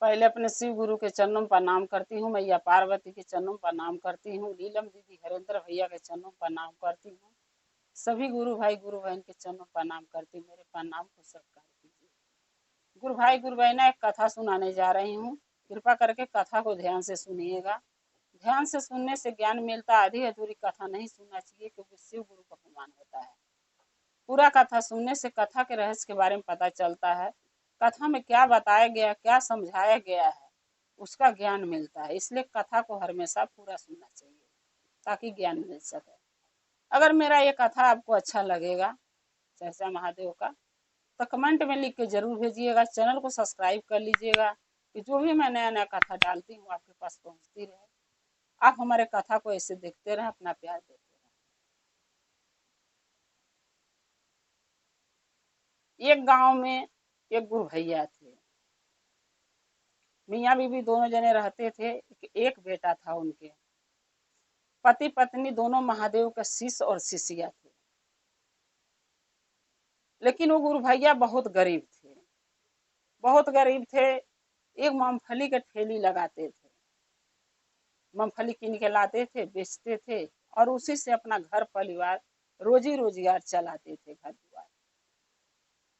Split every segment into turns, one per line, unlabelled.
पहले अपने शिव गुरु के चरणों में प्रणाम करती हूँ, मैया पार्वती के चरणों में प्रणाम करती हूँ, नीलम दीदी हरेंद्र भैया के चरणों में प्रणाम करती हूँ, सभी गुरु भाई गुरु बहन के चरणों में प्रणाम करती हूँ। मेरे प्रणाम को स्वीकार कीजिए। गुरु भाई गुरु बहना, एक कथा सुनाने जा रही हूँ। कृपा करके कथा को ध्यान से सुनिएगा। ध्यान से सुनने से ज्ञान मिलता है। आधी अधूरी कथा नहीं सुनना चाहिए, क्योंकि शिव गुरु का अपमान होता है। पूरा कथा सुनने से कथा के रहस्य के बारे में पता चलता है। कथा में क्या बताया गया, क्या समझाया गया है, उसका ज्ञान मिलता है। इसलिए कथा को हमेशा पूरा सुनना चाहिए ताकि ज्ञान मिल सके। अगर मेरा ये कथा आपको अच्छा लगेगा, चर्चा महादेव का, तो कमेंट में लिख के जरूर भेजिएगा। चैनल को सब्सक्राइब कर लीजिएगा कि जो भी मैं नया नया कथा डालती हूँ आपके पास पहुँचती रहे। आप हमारे कथा को ऐसे देखते रहें, अपना प्यार देते रहें। एक गांव में एक गुरु भैया थे। मियाँ बीवी दोनों जने रहते थे। एक बेटा था उनके। पति पत्नी दोनों महादेव के शिष्य और शिष्या थे। लेकिन वो गुरु भैया बहुत गरीब थे, बहुत गरीब थे। एक मूंगफली के ठेली लगाते थे। मूंगफली कीन के लाते थे, बेचते थे और उसी से अपना घर परिवार रोजी रोजगार चलाते थे, घर परिवार।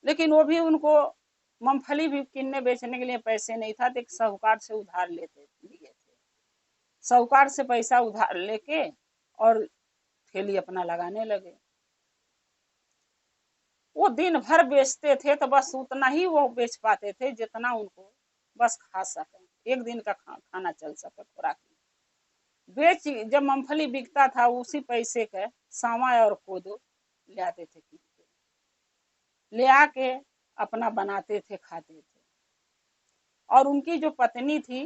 लेकिन वो भी उनको मूंगफली भी किनने बेचने के लिए पैसे नहीं था, तो एक साहूकार से उधार लिए थे। साहूकार से पैसा उधार लेके और ठेली अपना लगाने लगे। वो दिन भर बेचते थे, तो बस उतना ही वो बेच पाते थे जितना उनको बस खा सके, एक दिन का खाना चल सके, खुराक। बेच जब मूंगफली बिकता था, उसी पैसे के सावा और कोदो ले आते थे, ले आके अपना बनाते थे, खाते थे। और उनकी जो पत्नी थी,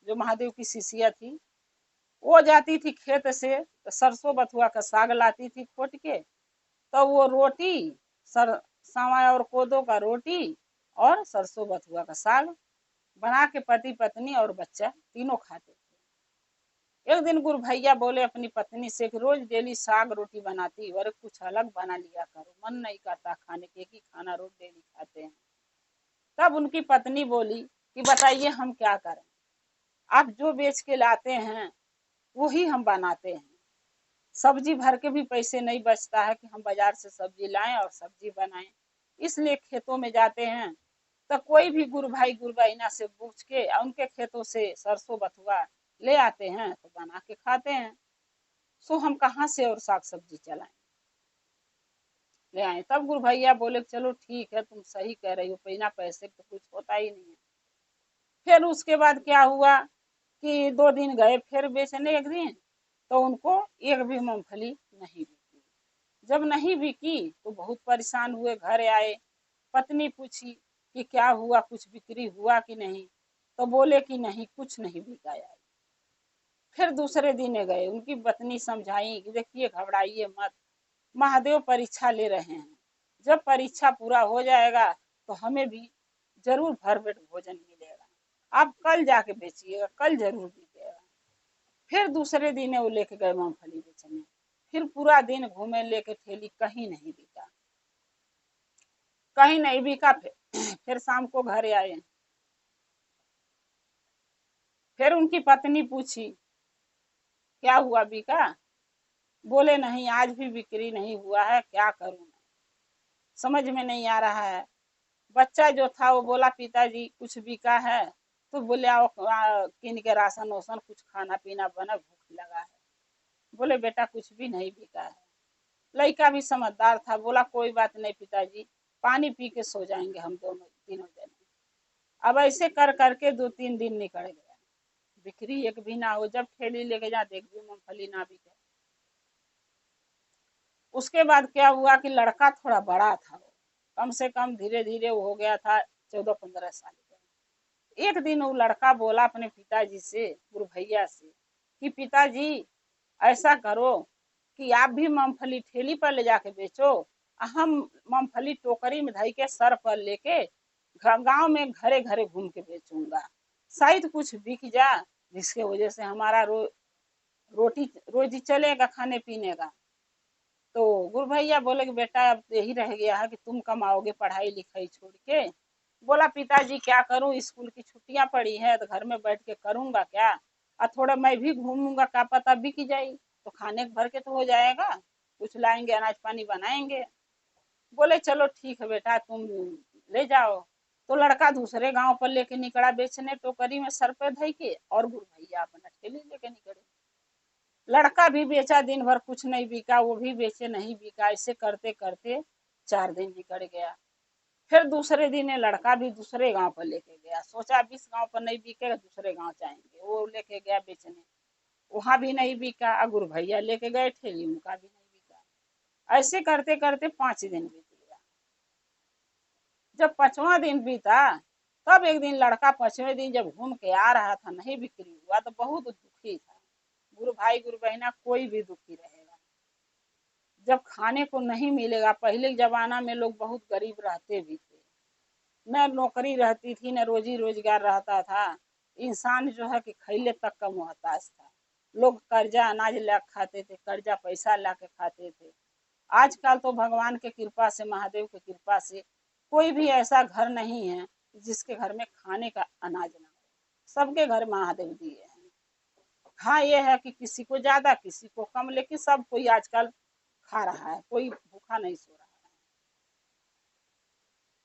जो महादेव की शिष्या थी, वो जाती थी खेत से, तो सरसों बथुआ का साग लाती थी खोट के। तो वो रोटी, सावा और कोदो का रोटी और सरसों बथुआ का साग बना के पति पत्नी और बच्चा तीनों खाते थे। एक दिन गुरु भैया बोले अपनी पत्नी से कि रोज डेली साग रोटी बनाती और कुछ अलग बना लिया करो, मन नहीं करता खाने के, ही खाना रोज डेली खाते हैं। तब उनकी पत्नी बोली कि बताइए हम क्या करें, आप जो बेच के लाते हैं वही हम बनाते हैं। सब्जी भर के भी पैसे नहीं बचता है कि हम बाजार से सब्जी लाएं और सब्जी बनाएं। इसलिए खेतों में जाते हैं, तो कोई भी गुरु भाई गुरु बहना से पूछ के उनके खेतों से सरसों बथुआ ले आते हैं, तो बना के खाते हैं। सो हम कहाँ से और साग सब्जी चलाएं, ले आए। तब गुरु भैया बोले चलो ठीक है, तुम सही कह रही हो, बिना पैसे तो कुछ होता ही नहीं है। फिर उसके बाद क्या हुआ कि 2 दिन गए फिर बेचने। एक दिन तो उनको एक भी मूंगफली नहीं बिकी। जब नहीं बिकी तो बहुत परेशान हुए, घर आए। पत्नी पूछी कि क्या हुआ, कुछ बिक्री हुआ कि नहीं, तो बोले कि नहीं, कुछ नहीं बिका है। फिर दूसरे दिन गए, उनकी पत्नी समझाई कि देखिए घबराइए मत, महादेव परीक्षा ले रहे हैं, जब परीक्षा पूरा हो जाएगा तो हमें भी जरूर भर पेट भोजन मिलेगा, आप कल जाके बेचिएगा, कल जरूर बिकेगा। फिर दूसरे दिन वो लेके गए मूंगफली बेचने। फिर पूरा दिन घूमे, लेके ठेली, कहीं नहीं बिका, कहीं नहीं बिका। फिर शाम को घर आए। फिर उनकी पत्नी पूछी क्या हुआ, बिका? बोले नहीं, आज भी बिक्री नहीं हुआ है, क्या करूं मैं, समझ में नहीं आ रहा है। बच्चा जो था वो बोला पिताजी कुछ बिका है? तो बोले आओ किन के राशन वासन कुछ खाना पीना बना, भूख लगा है। बोले बेटा कुछ भी नहीं बिका है। लड़का भी समझदार था, बोला कोई बात नहीं पिताजी, पानी पी के सो जाएंगे हम दोनों तीनों जने। अब ऐसे कर करके 2-3 दिन निकल गया, बिक्री एक भी ना हो। जब ठेली लेके जा देख भी मूंगफली ना बिके। उसके बाद क्या हुआ कि लड़का थोड़ा बड़ा था, कम से कम धीरे धीरे वो हो गया था 14-15 साल का। एक दिन वो लड़का बोला अपने पिताजी से, गुरु भैया से, कि पिताजी ऐसा करो कि आप भी मूंगफली ठेली पर ले जाके बेचो, हम मूंगफली टोकरी में धई के सर पर लेके गांव में घरे घरे घूम के बेचूंगा, शायद कुछ बिक जा, जिसके वजह से हमारा रोटी रोजी चलेगा, खाने पीने का। तो गुरु भैया बोले कि बेटा अब यही रह गया है कि तुम कमाओगे पढ़ाई लिखाई छोड़ के, बोला पिताजी क्या करूं, स्कूल की छुट्टियां पड़ी है तो घर में बैठ के करूंगा क्या, और थोड़ा मैं भी घूमूंगा, क्या पता बिक जाई तो खाने भर के तो हो जाएगा, कुछ लाएंगे अनाज पानी बनाएंगे। बोले चलो ठीक है बेटा तुम ले जाओ। तो लड़का दूसरे गांव पर लेके निकला बेचने, टोकरी में सर पे धई के, और गुरु भैया अपना ठेली लेके निकले। लड़का भी बेचा, दिन भर कुछ नहीं बिका, वो भी बेचे नहीं बिका, ऐसे करते करते 4 दिन निकल गया। फिर दूसरे दिन ये लड़का भी दूसरे गांव पर लेके गया, सोचा अब इस गांव पर नहीं बिकेगा दूसरे गांव जाएंगे, वो लेके गया बेचने, वहां भी नहीं बिका, गुरु भैया लेके गए ठेली, उनका भी नहीं बिका। ऐसे करते करते 5 दिन बीत गया। जब 5वां दिन बीता, तब एक दिन लड़का 5वें दिन जब घूम के आ रहा था, नहीं बिक्री हुआ तो बहुत दुखी था। गुरु भाई गुरु बहना कोई भी दुखी रहेगा जब खाने को नहीं मिलेगा। पहले जमाना में लोग बहुत गरीब रहते भी थे, न नौकरी रहती थी न रोजी रोजगार रहता था, इंसान जो है कि खैले तक का मोहताज था। लोग कर्जा अनाज ला खाते थे, कर्जा पैसा ला के खाते थे। आजकल तो भगवान के कृपा से, महादेव की कृपा से कोई भी ऐसा घर नहीं है जिसके घर में खाने का अनाज ना हो, सबके घर महादेव दिए हैं। हाँ ये है कि किसी को ज्यादा किसी को कम, लेकिन सब कोई आजकल खा रहा है, कोई भूखा नहीं सो रहा है।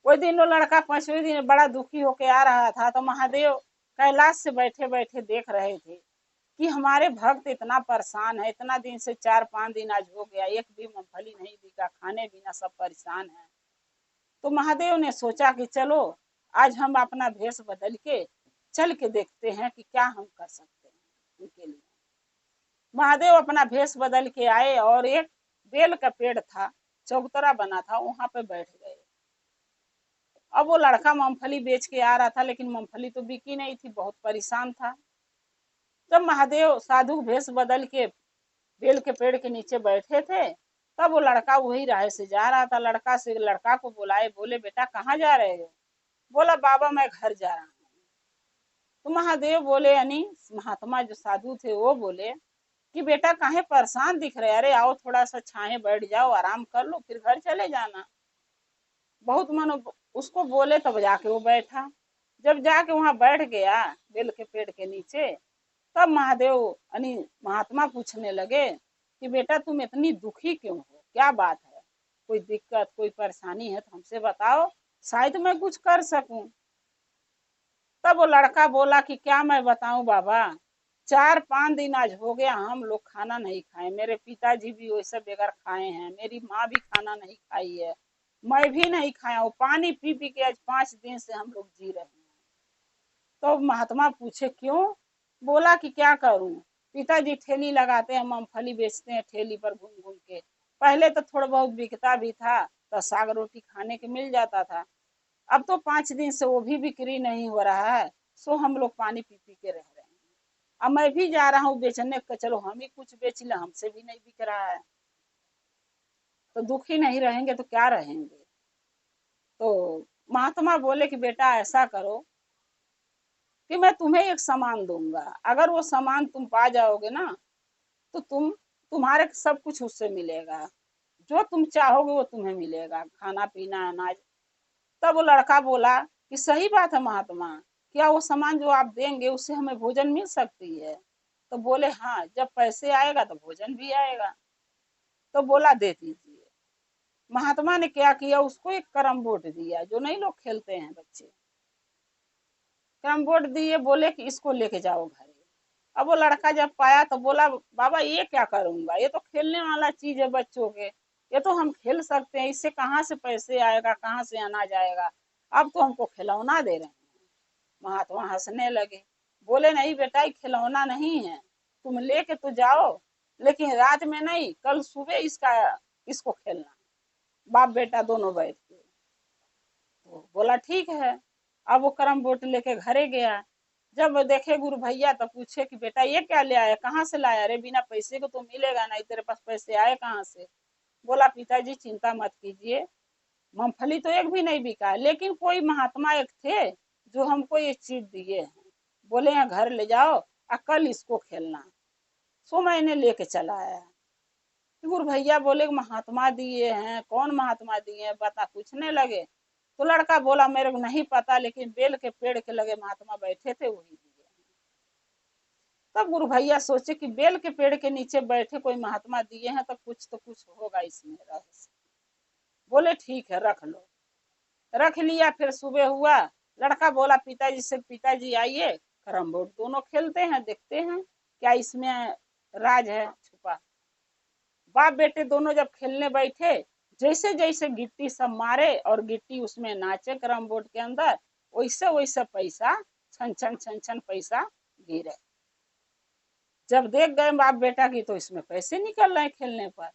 कोई दिन वो लड़का 5वें दिन बड़ा दुखी होके आ रहा था, तो महादेव कैलाश से बैठे बैठे देख रहे थे कि हमारे भक्त इतना परेशान है, इतना दिन से 4-5 दिन आज हो गया, एक भी मूंगफली नहीं बिका, खाने बिना सब परेशान है। तो महादेव ने सोचा कि चलो आज हम अपना भेष बदल के चल के देखते हैं कि क्या हम कर सकते हैं उनके लिए। महादेव अपना भेष बदल के आए और एक बेल का पेड़ था, चौतरा बना था, वहां पे बैठ गए। अब वो लड़का मूंगफली बेच के आ रहा था, लेकिन मूंगफली तो बिकी नहीं थी, बहुत परेशान था। जब महादेव साधु भेष बदल के बेल के पेड़ के नीचे बैठे थे, तब वो लड़का वही राह से जा रहा था। लड़का को बुलाए, बोले बेटा कहाँ जा रहे हो। बोला बाबा मैं घर जा रहा हूँ। तो महादेव बोले, यानी महात्मा जो साधु थे वो बोले कि बेटा काहे परेशान दिख रहे, अरे आओ थोड़ा सा छाए बैठ जाओ, आराम कर लो, फिर घर चले जाना। बहुत मन उसको बोले, तब जाके वो बैठा। जब जाके वहां बैठ गया बेल के पेड़ के नीचे, तब महादेव यानी महात्मा पूछने लगे कि बेटा तुम इतनी दुखी क्यों हो, क्या बात है, कोई दिक्कत कोई परेशानी है तो हमसे बताओ, शायद मैं कुछ कर सकूं। तब वो लड़का बोला कि क्या मैं बताऊं बाबा, 4-5 दिन आज हो गया हम लोग खाना नहीं खाए, मेरे पिताजी भी वैसे बेगर खाए हैं, मेरी माँ भी खाना नहीं खाई है, मैं भी नहीं खाया हूँ, पानी पी पी के आज 5 दिन से हम लोग जी रहे हैं। तो महात्मा पूछे क्यों। बोला कि क्या करूं, पिताजी ठेली लगाते हैं, मूंगफली बेचते हैं ठेली पर घूम घूम के, पहले तो थोड़ा बहुत बिकता भी था तो साग रोटी खाने के मिल जाता था, अब तो 5 दिन से वो भी बिक्री नहीं हो रहा है, सो हम लोग पानी पी पी के रह रहे हैं। अब मैं भी जा रहा हूँ बेचने का, चलो हम ही कुछ बेच ले, हमसे भी नहीं बिक रहा है। तो दुखी नहीं रहेंगे तो क्या रहेंगे। तो महात्मा बोले कि बेटा ऐसा करो कि मैं तुम्हें एक सामान दूंगा, अगर वो सामान तुम पा जाओगे ना तो तुम्हारे सब कुछ उससे मिलेगा, जो तुम चाहोगे वो तुम्हें मिलेगा, खाना पीना अनाज। तब वो लड़का बोला कि सही बात है महात्मा, क्या वो सामान जो आप देंगे उससे हमें भोजन मिल सकती है। तो बोले हाँ, जब पैसे आएगा तो भोजन भी आएगा। तो बोला दे दीजिए। महात्मा ने क्या किया, उसको एक कैरम बोर्ड दिया, जो नहीं लोग खेलते हैं बच्चे, कैरम बोर्ड दिए, बोले कि इसको लेके जाओ घर। अब वो लड़का जब पाया तो बोला बाबा ये क्या करूंगा, ये तो खेलने वाला चीज है बच्चों के, ये तो हम खेल सकते हैं, इससे कहाँ से पैसे आएगा, कहाँ से अनाज आएगा, अब तो हमको खिलौना दे रहे हैं। महात्मा हंसने लगे, बोले नहीं बेटा ये खिलौना नहीं है, तुम लेके तो जाओ, लेकिन रात में नहीं, कल सुबह इसको खेलना, बाप बेटा दोनों बैठ के। तो बोला ठीक है। अब वो करम बोट लेके घरे गया। जब देखे गुरु भैया तो पूछे कि बेटा ये क्या ले आया, कहाँ से लाया, अरे बिना पैसे को तो मिलेगा नहीं, तेरे पास पैसे आए कहाँ से। बोला पिताजी चिंता मत कीजिए, मूंगफली तो एक भी नहीं बिका, लेकिन कोई महात्मा एक थे जो हमको ये चीज दिए हैं, बोले यहाँ घर ले जाओ और कल इसको खेलना, सो मैंने लेके चला आया। गुरु भैया बोले महात्मा दिए हैं, कौन महात्मा दिए हैं बता, पूछने लगे। तो लड़का बोला मेरे को नहीं पता, लेकिन बेल के पेड़ के लगे महात्मा बैठे थे वही दिए। तब गुरु भैया सोचे कि बेल के पेड़ के नीचे बैठे कोई महात्मा दिए हैं तो कुछ होगा इसमें रहस्य। बोले ठीक है रख लो। रख लिया। फिर सुबह हुआ, लड़का बोला पिताजी से, पिताजी आइए कैरम बोर्ड दोनों खेलते हैं, देखते हैं क्या इसमें राज है छुपा। बाप बेटे दोनों जब खेलने बैठे, जैसे जैसे गिट्टी सब मारे और गिट्टी उसमें नाचे कैरम बोर्ड के अंदर, वैसे वैसे पैसा छन छन छन छन पैसा गिरे। जब देख गए बाप बेटा की तो इसमें पैसे निकल रहे खेलने पर।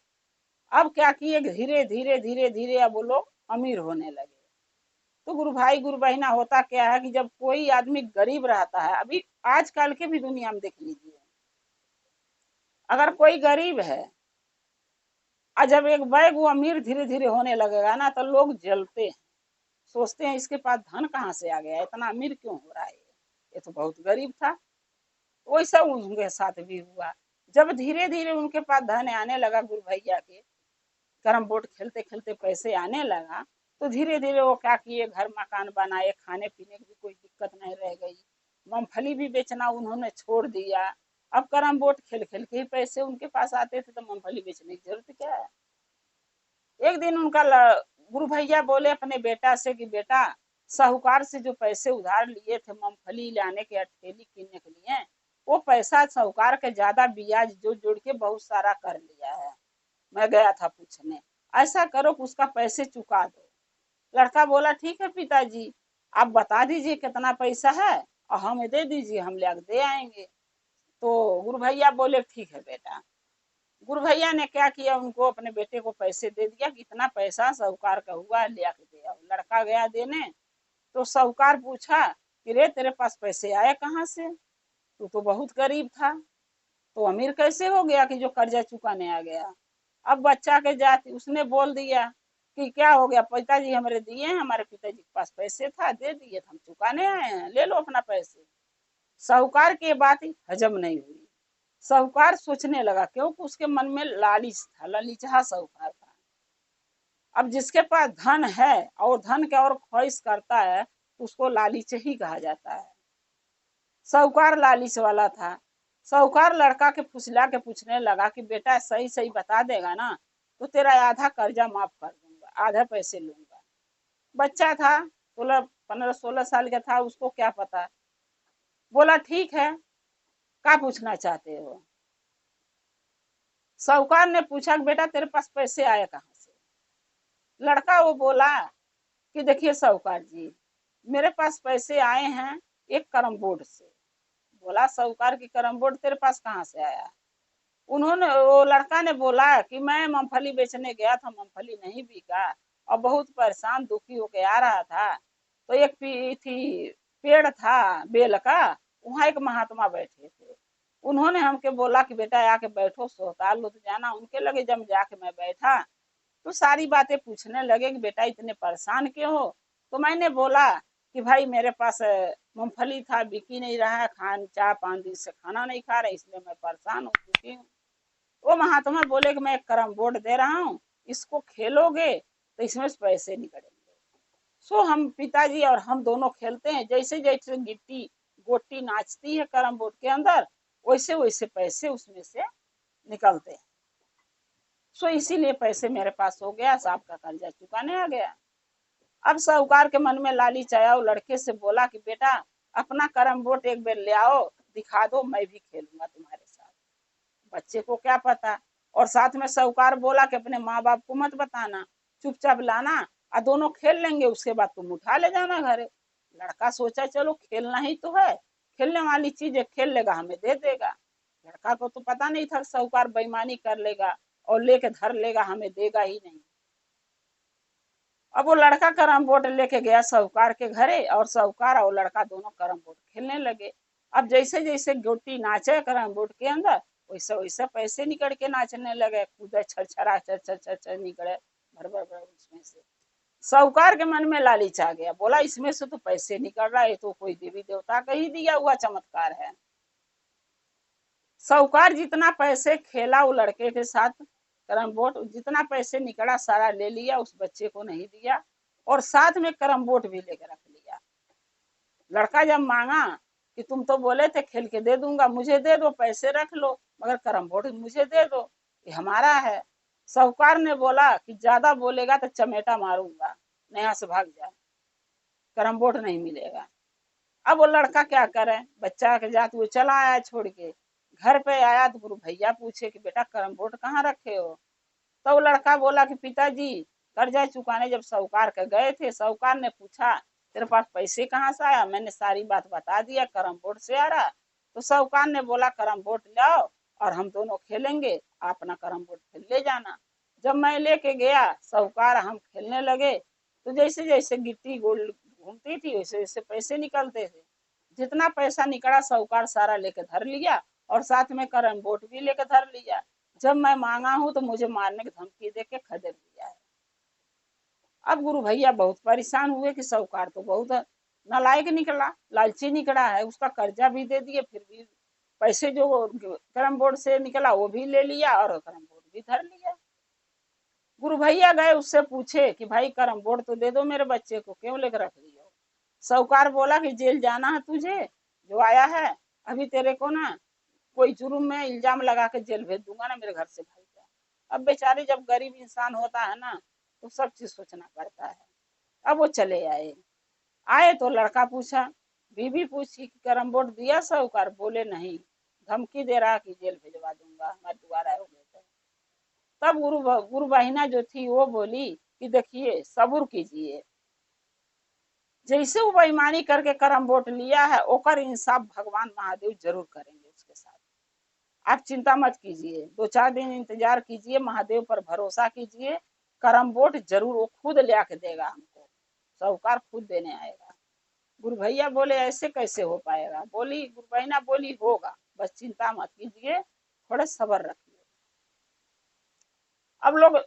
अब क्या किए, धीरे धीरे धीरे धीरे अब वो लोग अमीर होने लगे। तो गुरु भाई गुरु बहना होता क्या है कि जब कोई आदमी गरीब रहता है, अभी आजकल के भी दुनिया में देख लीजिए, अगर कोई गरीब है और जब एक बैग वो अमीर धीरे धीरे होने लगेगा ना, तो लोग जलते हैं, सोचते हैं इसके पास धन कहाँ से आ गया, इतना अमीर क्यों हो रहा है, ये तो बहुत गरीब था। वैसा उनके साथ भी हुआ। जब धीरे धीरे उनके पास धन आने लगा, गुरु भैया के कैरम बोर्ड खेलते खेलते पैसे आने लगा, तो धीरे धीरे वो क्या किए, घर मकान बनाए, खाने पीने की भी कोई दिक्कत नहीं रह गई। मूंगफली भी बेचना उन्होंने छोड़ दिया। अब कैरम बोर्ड खेल खेल के ही पैसे उनके पास आते थे, तो मूंगफली बेचने की जरूरत क्या है। एक दिन उनका गुरु भैया बोले अपने बेटा से कि बेटा, साहूकार से जो पैसे उधार लिए थे मूंगफली लाने के, ठेली कीनने के लिए, वो पैसा साहूकार के ज्यादा ब्याज जो जोड़ के बहुत सारा कर लिया है, मैं गया था पूछने, ऐसा करो कि उसका पैसे चुका दो। लड़का बोला ठीक है पिताजी, आप बता दीजिए कितना पैसा है और हमें दे दीजिए, हम ले दे आएंगे। तो गुरु भैया बोले ठीक है बेटा। गुरु भैया ने क्या किया, उनको अपने बेटे को पैसे दे दिया कि इतना पैसा साहूकार का हुआ, ले आके दे आओ। लड़का गया देने, तो साहूकार पूछा कि रे तेरे पास पैसे आए कहाँ से, तू तो बहुत गरीब था, तो अमीर कैसे हो गया कि जो कर्जा चुकाने आ गया। अब बच्चा के जाति उसने बोल दिया कि क्या हो गया, पिताजी हमारे दिए हैं, हमारे पिताजी के पास पैसे था, दे दिए, हम चुकाने आए हैं, ले लो अपना पैसे। साहूकार की बात हजम नहीं हुई। साहूकार सोचने लगा, क्योंकि उसके मन में लालच था, ललिचहा साहूकार था। अब जिसके पास धन है और धन के और ख्वाहिश करता है, उसको लालच ही कहा जाता है। साहूकार लालच वाला था। साहूकार लड़का के फुसला के पूछने लगा कि बेटा सही सही बता देगा ना, तो तेरा आधा कर्जा माफ कर दूंगा, आधा पैसे लूंगा। बच्चा था, 15-16 साल का था, उसको क्या पता। बोला ठीक है, क्या पूछना चाहते हो। साहूकार ने पूछा कि बेटा तेरे पास पैसे आए कहाँ से। लड़का वो बोला कि देखिए साहूकार जी, मेरे पास पैसे आए हैं एक कैरम बोर्ड से। बोला साहूकार की कैरम बोर्ड तेरे पास कहाँ से आया। उन्होंने, वो लड़का ने बोला कि मैं मूंगफली बेचने गया था, मूंगफली नहीं बिका और बहुत परेशान दुखी होके आ रहा था, तो एक थी पेड़ था बेल का, वहां एक महात्मा बैठे थे। उन्होंने हमके बोला कि बेटा आके बैठो, सोहताल लो तो जाना। उनके लगे जब जाके मैं बैठा, तो सारी बातें पूछने लगे कि बेटा इतने परेशान क्यों हो। तो मैंने बोला कि भाई मेरे पास मूंगफली था, बिकी नहीं रहा है, 4-5 दिन से खाना नहीं खा रहे, इसलिए मैं परेशान हूँ, दुखी हूँ। वो महात्मा बोले कि मैं एक कैरम बोर्ड दे रहा हूँ, इसको खेलोगे तो इसमें से पैसे निकलेंगे। सो हम पिताजी और हम दोनों खेलते हैं, जैसे जैसे गिट्टी गोटी नाचती है कैरम बोर्ड के अंदर, वैसे वैसे पैसे उसमें से निकलते हैं। सो इसीलिए पैसे मेरे पास हो गया, साहब का कर्जा चुकाने आ गया। अब साहूकार के मन में लालच आया, वो लड़के से बोला कि बेटा अपना कैरम बोर्ड एक बार ले आओ, दिखा दो, मैं भी खेलूंगा तुम्हारे साथ। बच्चे को क्या पता। और साथ में साहूकार बोला कि अपने माँ बाप को मत बताना, चुपचाप लाना और दोनों खेल लेंगे, उसके बाद तुम उठा ले जाना घरे। लड़का सोचा चलो खेलना ही तो है, खेलने वाली चीज है, खेल लेगा हमें दे देगा। लड़का को तो पता नहीं था साहूकार बेईमानी कर लेगा और लेके धर लेगा, हमें देगा ही नहीं। अब वो लड़का कैरम बोर्ड लेके गया साहूकार के घरे, और साहूकार और लड़का दोनों कैरम बोर्ड खेलने लगे। अब जैसे जैसे गोटी नाचे कैरम बोर्ड के अंदर, वैसे वैसे पैसे निकल के नाचने लगे, कूदे छरछरा चर चर चर चर निकले भर भर भर उसमें से। साहूकार के मन में लालच आ गया, बोला इसमें से तो पैसे निकल रहा है, तो कोई देवी देवता का ही दिया हुआ चमत्कार है। साहूकार जितना पैसे खेला वो लड़के के साथ कैरम बोर्ड, जितना पैसे निकला सारा ले लिया, उस बच्चे को नहीं दिया। और साथ में करम बोर्ड भी लेके रख लिया। लड़का जब मांगा कि तुम तो बोले थे खेल के दे दूंगा, मुझे दे दो, पैसे रख लो, मगर करम बोर्ड मुझे दे दो, ये हमारा है। साहूकार ने बोला कि ज्यादा बोलेगा तो चमेटा मारूंगा, यहाँ से भाग जा, करम बोर्ड नहीं मिलेगा। अब वो लड़का क्या करे, बच्चा के जात वो चला आया छोड़ के। घर पे आया तो गुरु भैया पूछे कि बेटा करम बोर्ड कहाँ रखे हो। तो वो लड़का बोला कि पिताजी कर्जा चुकाने जब साहूकार के गए थे, साहूकार ने पूछा तेरे पास पैसे कहाँ से आया, मैंने सारी बात बता दिया, करम बोर्ड से आ रहा। तो साहूकार ने बोला करम बोर्ड लाओ और हम दोनों खेलेंगे, आप अपना करम बोर्ड खेल ले जाना। जब मैं लेके गया साहूकार, हम खेलने लगे तो जैसे जैसे गिट्टी गोल घूमती थी वैसे वैसे पैसे निकलते थे। जितना पैसा निकला साहूकार सारा लेके धर लिया और साथ में करम बोर्ड भी लेके धर लिया। जब मैं मांगा हूं तो मुझे मारने की धमकी देके खदेड़ दिया है। अब गुरु भैया बहुत परेशान हुए कि साहूकार तो बहुत नालायक निकला, लालची निकला है, उसका कर्जा भी दे दिए, फिर भी पैसे जो करम बोर्ड से निकला वो भी ले लिया और करम बोर्ड भी धर लिया। गुरु भैया गए उससे पूछे कि भाई करम बोर्ड तो दे दो मेरे बच्चे को, क्यों लेकर रख लियो। साहूकार बोला कि जेल जाना है तुझे, जो आया है अभी तेरे को ना कोई जुर्म में इल्जाम लगा के जेल भेज दूंगा ना, मेरे घर से भाग जा। अब बेचारे जब गरीब इंसान होता है ना तो सब चीज सोचना पड़ता है। अब वो चले आए। आए तो लड़का पूछा, बीबी पूछी कि करम बोर्ड दिया साहूकार, बोले नहीं, धमकी दे रहा कि जेल भिजवा दूंगा हमारे द्वारा हो गए तो। तब गुरु बहिना जो थी वो बोली कि देखिए सब्र कीजिए, जैसे वो बेईमानी करके करम बोर्ड लिया है ओकर इंसाफ भगवान महादेव जरूर करेंगे उसके साथ। आप चिंता मत कीजिए, 2-4 दिन इंतजार कीजिए, महादेव पर भरोसा कीजिए, करम बोर्ड जरूर वो खुद ले आके देगा हमको, साहूकार खुद देने आएगा। गुरु भैया बोले ऐसे कैसे हो पाएगा, बोली गुरु बहिना बोली होगा, बस चिंता मत कीजिए, थोड़ा सब्र रखिए। अब लोग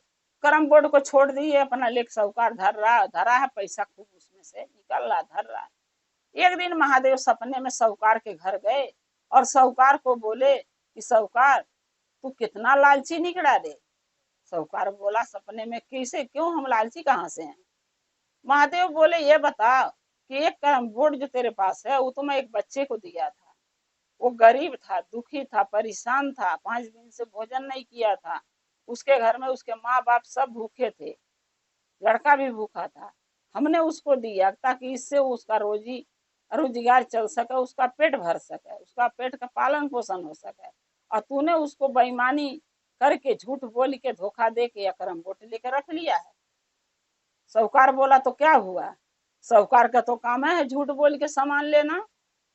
करम बोर्ड को छोड़ दिए, अपना लेख साहूकार धरा है, पैसा खूब उसमें से निकल रहा, धर रहा है। एक दिन महादेव सपने में साहूकार के घर गए और साहूकार को बोले कि साहूकार तू कितना लालची निकला रे। साहूकार बोला सपने में, कैसे, क्यों, हम लालची कहाँ से हैं। महादेव बोले ये बता कि एक करम बोर्ड जो तेरे पास है वो तो मैं एक बच्चे को दिया था, वो गरीब था, दुखी था, परेशान था, 5 दिन से भोजन नहीं किया था, उसके घर में उसके माँ बाप सब भूखे थे, लड़का भी भूखा था। हमने उसको दिया ताकि इससे उसका रोजगार चल सके, उसका पेट भर सके, उसका पेट का पालन पोषण हो सके, और तूने उसको बेईमानी करके झूठ बोल के धोखा दे के या करम बोट लेकर रख लिया है। साहूकार बोला तो क्या हुआ, साहूकार का तो काम है झूठ बोल के सामान लेना,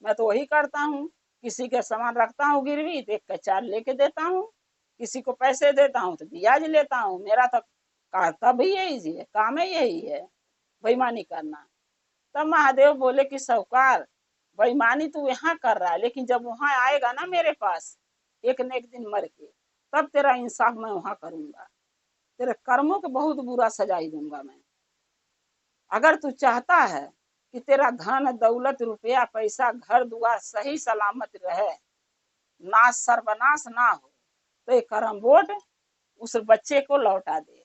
मैं तो वही करता हूँ। किसी के सामान रखता हूँ गिरवी, देख के 4 लेके देता हूँ, किसी को पैसे देता हूँ तो ब्याज लेता हूँ, मेरा तो कर्तव्य भी यही है, काम है यही है, बेईमानी करना। तब महादेव बोले कि साहूकार बेईमानी तू यहाँ कर रहा है, लेकिन जब वहां आएगा ना मेरे पास एक न एक दिन मर के, तब तेरा इंसाफ मैं वहां करूंगा, तेरे कर्मों के बहुत बुरा सजाई दूंगा मैं। अगर तू चाहता है कि तेरा धन दौलत रुपया पैसा घर दुआर सही सलामत रहे, नाश सर्वनाश ना हो, तो ये करम बोर्ड उस बच्चे को लौटा दे,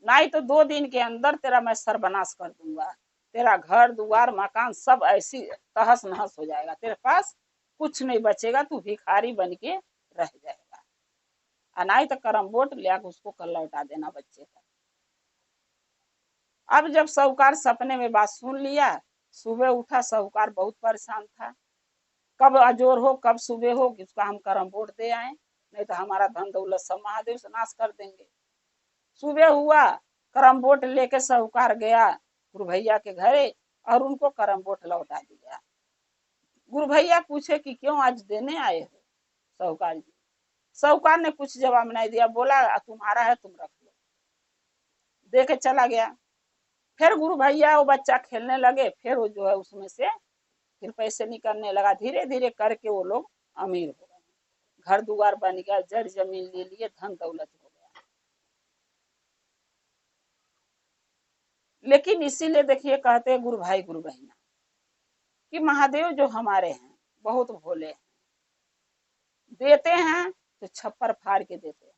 नहीं तो 2 दिन के अंदर तेरा मैं सर्वनाश कर दूंगा, तेरा घर दुआर मकान सब ऐसी तहस नहस हो जाएगा, तेरे पास कुछ नहीं बचेगा, तू भिखारी बन के रह जाएगा। नहीं तो करम बोर्ड ले आकर उसको कल लौटा देना बच्चे का। अब जब साहूकार सपने में बात सुन लिया, सुबह उठा, साहूकार बहुत परेशान था, कब अजोर हो कब सुबह हो कि उसका हम करम बोर्ड दे आए, नहीं तो हमारा धन दौलत सब महादेव से नाश कर देंगे। सुबह हुआ, करम बोर्ड लेके साहूकार गया गुरु भैया के घरे और उनको करम बोर्ड लौटा दिया। गुरु भैया पूछे कि क्यों आज देने आए हो साहूकार जी। साहूकार ने कुछ जवाब नहीं दिया, बोला तुम्हारा है तुम रख लो, दे के चला गया। फिर गुरु भैया वो बच्चा खेलने लगे, फिर वो जो है उसमें से फिर पैसे निकलने लगा, धीरे धीरे करके वो लोग अमीर हो गए, घर दुआर बन गया, जड़ जमीन ले लिए, धन दौलत हो गया। लेकिन इसीलिए देखिए कहते हैं गुरु भाई गुरु बहिना कि महादेव जो हमारे हैं बहुत भोले हैं, देते हैं तो छप्पर फाड़ के देते हैं,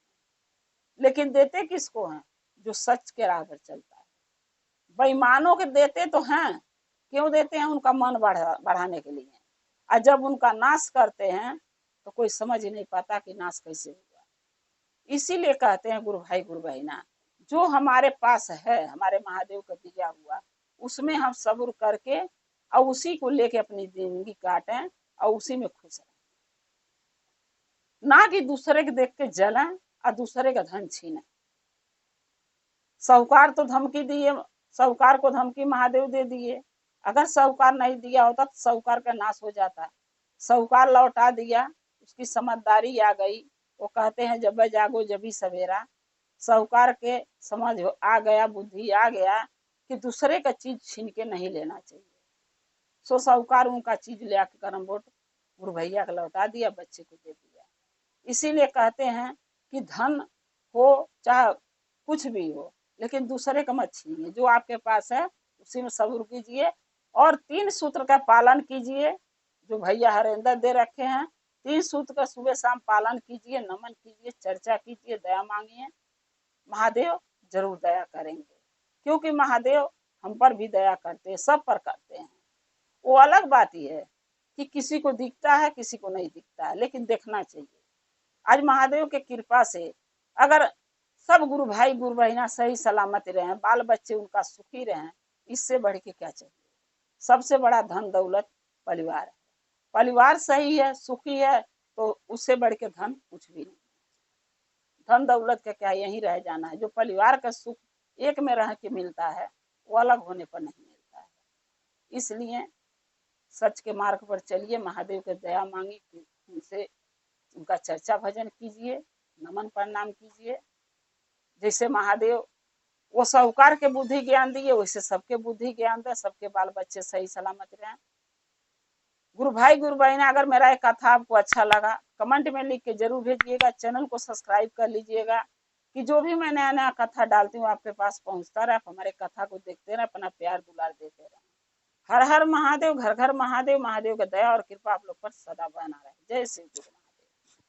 लेकिन देते किसको हैं, जो सच के राह पर चलता है, बेईमानों के देते तो हैं, क्यों देते हैं? उनका मन बढ़ाने के लिए। और जब उनका नाश करते हैं तो कोई समझ ही नहीं पाता कि नाश कैसे हुआ। इसीलिए कहते हैं गुरु भाई गुरु बहना, जो हमारे पास है, हमारे महादेव का दिया हुआ, उसमें हम सब्र करके और उसी को लेके अपनी जिंदगी काटें और उसी में खुश रहें, ना कि दूसरे के देख के जलें और दूसरे का धन छीनें। साहूकार तो धमकी दिए, साहूकार को धमकी महादेव दे दिए। अगर साहूकार नहीं दिया होता तो साहूकार का नाश हो जाता। साहूकार लौटा दिया, उसकी समझदारी आ गई। वो कहते हैं जब जागो जभी सवेरा। साहूकार के समझ आ गया, बुद्धि आ गया कि दूसरे का चीज छीन के नहीं लेना चाहिए। सो साहूकार उनका चीज ले आके करम बोट गुरु भैया को लौटा दिया, बच्चे को दे दिया। इसीलिए कहते हैं कि धन हो चाहे कुछ भी हो, लेकिन दूसरे का मत छीनिए। जो आपके पास है उसी में सब्र कीजिए और 3 सूत्र का पालन कीजिए जो भैया हरेंद्र दे रखे हैं। 3 सूत्र का सुबह शाम पालन कीजिए, नमन कीजिए, चर्चा कीजिए, दया मांगिए। महादेव जरूर दया करेंगे, क्योंकि महादेव हम पर भी दया करते हैं, सब पर करते हैं। वो अलग बात ही है कि किसी को दिखता है, किसी को नहीं दिखता है, लेकिन देखना चाहिए। आज महादेव के कृपा से अगर सब गुरु भाई गुरु बहना सही सलामत रहे, बाल बच्चे उनका सुखी रहे, इससे बढ़ के क्या चाहिए? सबसे बड़ा धन दौलत परिवार है। परिवार सही है, सुखी है, तो उससे बढ़ के धन कुछ भी नहीं। धन दौलत का क्या यहीं रह जाना है। जो परिवार का सुख एक में रह के मिलता है, वो अलग होने पर नहीं मिलता है। इसलिए सच के मार्ग पर चलिए, महादेव के दया मांगी, उनसे उनका चर्चा भजन कीजिए, नमन प्रणाम कीजिए। जैसे महादेव वो साहूकार के बुद्धि ज्ञान दिए, वैसे सबके बुद्धि ज्ञान दे, सबके बाल बच्चे सही सलामत रहें। गुरु भाई गुरु बहना, अगर मेरा एक कथा आपको अच्छा लगा कमेंट में लिख के जरूर भेजिएगा। चैनल को सब्सक्राइब कर लीजिएगा कि जो भी मैं नया नया कथा डालती हूँ आपके पास पहुंचता रहे। आप हमारे कथा को देखते रहे, अपना प्यार दुलार देते रहे। हर हर महादेव, घर घर महादेव। महादेव का दया और कृपा आप लोग पर सदा बना रहे। जय श्री गुरु।